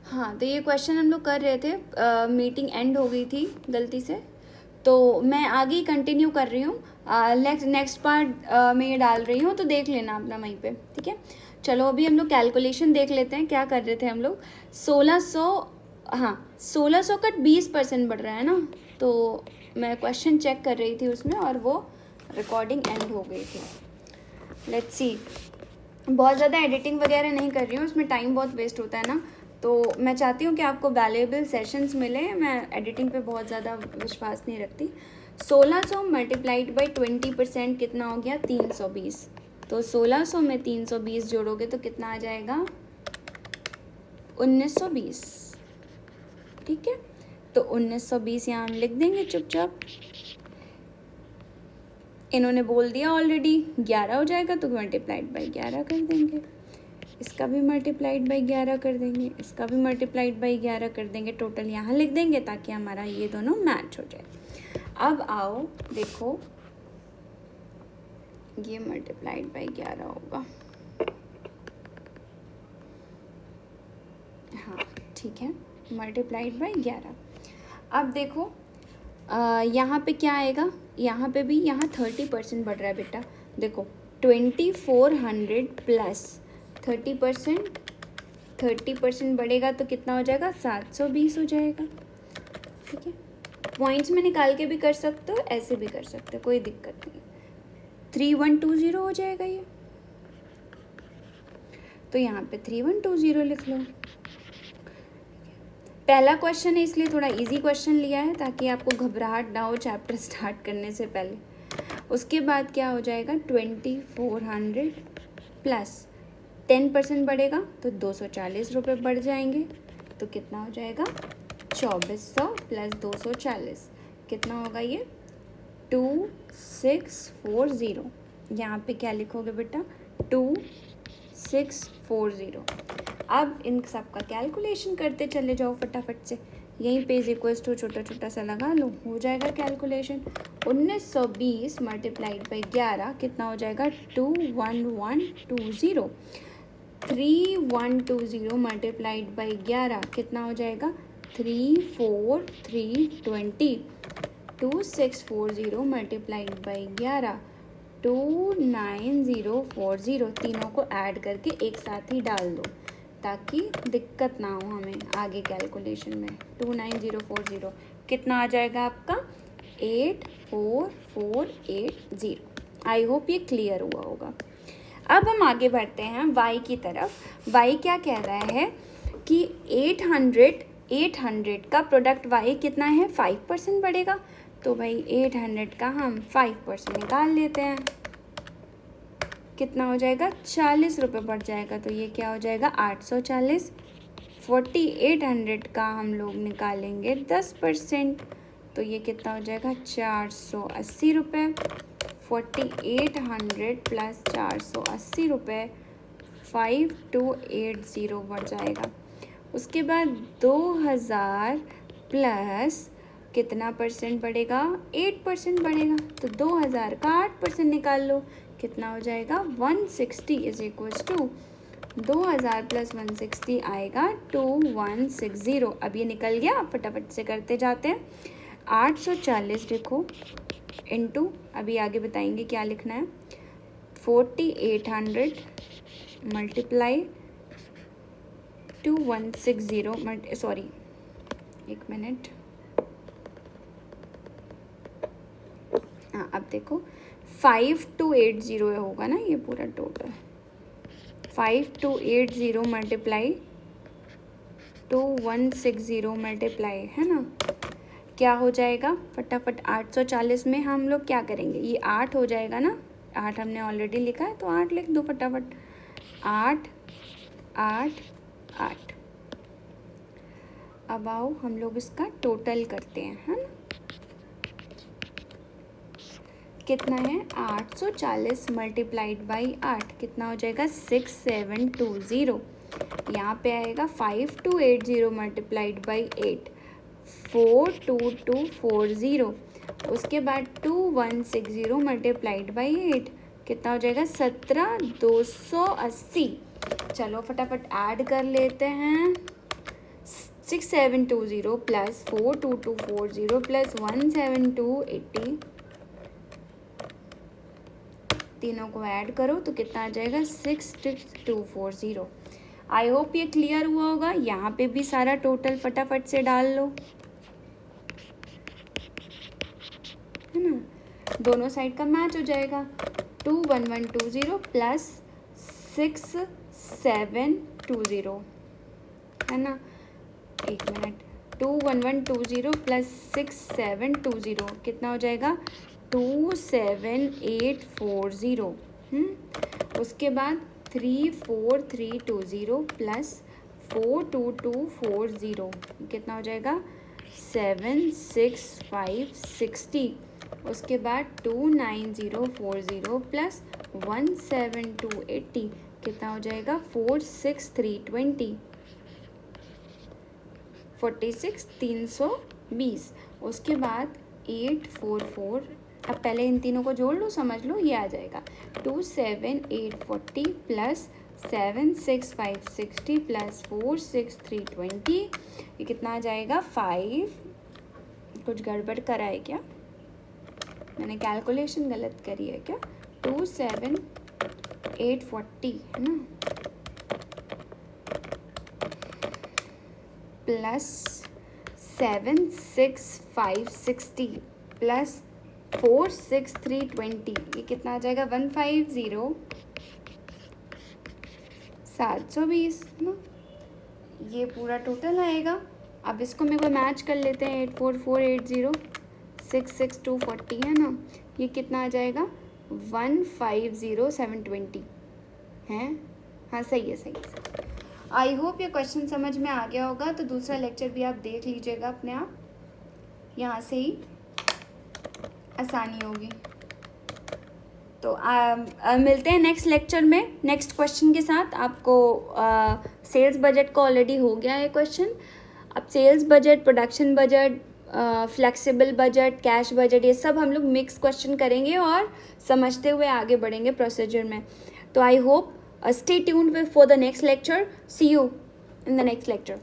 हाँ, तो ये क्वेश्चन हम लोग कर रहे थे, मीटिंग एंड हो गई थी गलती से, तो मैं आगे ही कंटिन्यू कर रही हूँ। नेक्स्ट पार्ट में ये डाल रही हूँ, तो देख लेना अपना वहीं पे, ठीक है। चलो अभी हम लोग कैलकुलेशन देख लेते हैं, क्या कर रहे थे हम लोग। 1600, हाँ 1600 का 20% बढ़ रहा है ना, तो मैं क्वेश्चन चेक कर रही थी उसमें और वो रिकॉर्डिंग एंड हो गई थी। लेट्स सी, बहुत ज़्यादा एडिटिंग वगैरह नहीं कर रही हूँ, उसमें टाइम बहुत वेस्ट होता है ना, तो मैं चाहती हूँ कि आपको वैल्यूएबल सेशंस मिले। मैं एडिटिंग पे बहुत ज़्यादा विश्वास नहीं रखती। 1600 मल्टीप्लाइड बाई 20% कितना हो गया, 320। तो 1600 में 320 जोड़ोगे तो कितना आ जाएगा, 1920, ठीक है। तो 1920 यहाँ हम लिख देंगे चुपचाप। इन्होंने बोल दिया ऑलरेडी 11 हो जाएगा, तो मल्टीप्लाइड बाई 11 कर देंगे। इसका भी मल्टीप्लाइड बाई 11 कर देंगे, इसका भी मल्टीप्लाइड बाई 11 कर देंगे। टोटल यहाँ लिख देंगे ताकि हमारा ये दोनों मैच हो जाए। अब आओ देखो, ये मल्टीप्लाइड बाई 11 होगा, हाँ ठीक है, मल्टीप्लाइड बाई 11। अब देखो यहाँ पे क्या आएगा, यहाँ पे भी यहाँ 30% बढ़ रहा है बेटा। देखो 2400 प्लस 30%, 30% बढ़ेगा तो कितना हो जाएगा, 720 हो जाएगा, ठीक है। पॉइंट्स में निकाल के भी कर सकते हो, ऐसे भी कर सकते हो, कोई दिक्कत नहीं। 3120 हो जाएगा ये, तो यहाँ पे 3120 लिख लो। पहला क्वेश्चन है इसलिए थोड़ा इजी क्वेश्चन लिया है, ताकि आपको घबराहट ना हो चैप्टर स्टार्ट करने से पहले। उसके बाद क्या हो जाएगा, 2400 प्लस 10% बढ़ेगा तो 240 रुपये बढ़ जाएंगे, तो कितना हो जाएगा, 2400 प्लस 240 कितना होगा ये, 2640। यहाँ पे क्या लिखोगे बेटा, 2640। अब इन सब का कैलकुलेशन करते चले जाओ फटाफट से। यहीं पे इज इक्वल्स टू छोटा छोटा सा लगा लो, हो जाएगा कैलकुलेशन। 1920 मल्टीप्लाइड बाई 11 कितना हो जाएगा, 21120। 3120 मल्टीप्लाइड बाई 11 कितना हो जाएगा, 34320। 2640 मल्टीप्लाइड बाई 11 29040। तीनों को ऐड करके एक साथ ही डाल दो ताकि दिक्कत ना हो हमें आगे कैलकुलेशन में। 29040 कितना आ जाएगा आपका, 84480। आई होप ये क्लियर हुआ होगा। अब हम आगे बढ़ते हैं y की तरफ। y क्या कह रहा है कि 800 का प्रोडक्ट y कितना है, 5% बढ़ेगा। तो भाई 800 का हम 5% निकाल लेते हैं, कितना हो जाएगा, 40 रुपये बढ़ जाएगा। तो ये क्या हो जाएगा, 840। 4800 का हम लोग निकालेंगे 10%, तो ये कितना हो जाएगा, 480 रुपये। 4800 प्लस 480 रुपये 5280 बढ़ जाएगा। उसके बाद 2000 प्लस कितना परसेंट बढ़ेगा, 8% बढ़ेगा। तो 2000 का 8% निकाल लो, कितना हो जाएगा, 160 इज इक्वल्स टू 2000 प्लस 160 आएगा 2160। अब ये निकल गया, फटाफट से करते जाते हैं। 840 लिखो इनटू, अभी आगे बताएंगे क्या लिखना है, 4800 मल्टीप्लाई 2160 सॉरी एक मिनट, हाँ अब देखो 5280 होगा ना ये पूरा टोटल। 5280 मल्टीप्लाई 2160 मल्टीप्लाई है ना, क्या हो जाएगा फटाफट। 840 में हम लोग क्या करेंगे, ये 8 हो जाएगा ना, 8 हमने ऑलरेडी लिखा है तो 8 लिख दो फटाफट। 8 8 8। अब आओ हम लोग इसका टोटल करते हैं, है ना। कितना है, 840 मल्टीप्लाइड बाई 8 कितना हो जाएगा, 6720। यहाँ पे आएगा 5280 मल्टीप्लाइड बाई 8 42240। उसके बाद 2160 मल्टीप्लाइड बाई 8 कितना हो जाएगा, 17280। चलो फटाफट ऐड कर लेते हैं। 6720 प्लस 42240 प्लस 17280, तीनों को ऐड करो तो कितना आ जाएगा 66240। आई होप ये क्लियर हुआ होगा। यहाँ पे भी सारा टोटल फटाफट से डाल लो, है ना, दोनों साइड का मैच हो जाएगा। 21120 प्लस 6720, है ना, एक मिनट, 21120 प्लस 6720 कितना हो जाएगा 27840। उसके बाद 34320 प्लस 42240 कितना हो जाएगा 76560। उसके बाद 29040 प्लस 17280 कितना हो जाएगा 46320, 46320। उसके बाद 844, अब पहले इन तीनों को जोड़ लो, समझ लो, ये आ जाएगा 27840 प्लस 76560 प्लस 46320, ये कितना आ जाएगा 5। कुछ गड़बड़ करा है क्या, मैंने कैलकुलेशन गलत करी है क्या, 27840 है ना, प्लस 76560 प्लस 46320, ये कितना आ जाएगा 150,720, है ना, ये पूरा टोटल आएगा। अब इसको मेरे को मैच कर लेते हैं, 84480 66240, है ना, ये कितना आ जाएगा 150,720 है। हाँ सही है, सही है। आई होप ये क्वेश्चन समझ में आ गया होगा। तो दूसरा लेक्चर भी आप देख लीजिएगा अपने आप, यहाँ से ही आसानी होगी। तो मिलते हैं नेक्स्ट लेक्चर में नेक्स्ट क्वेश्चन के साथ। आपको सेल्स बजट का ऑलरेडी हो गया है क्वेश्चन। अब sales budget, production budget, flexible budget, cash budget, ये सब हम लोग मिक्स क्वेश्चन करेंगे और समझते हुए आगे बढ़ेंगे प्रोसीजर में। तो I hope stay tuned for the next lecture. See you in the next lecture.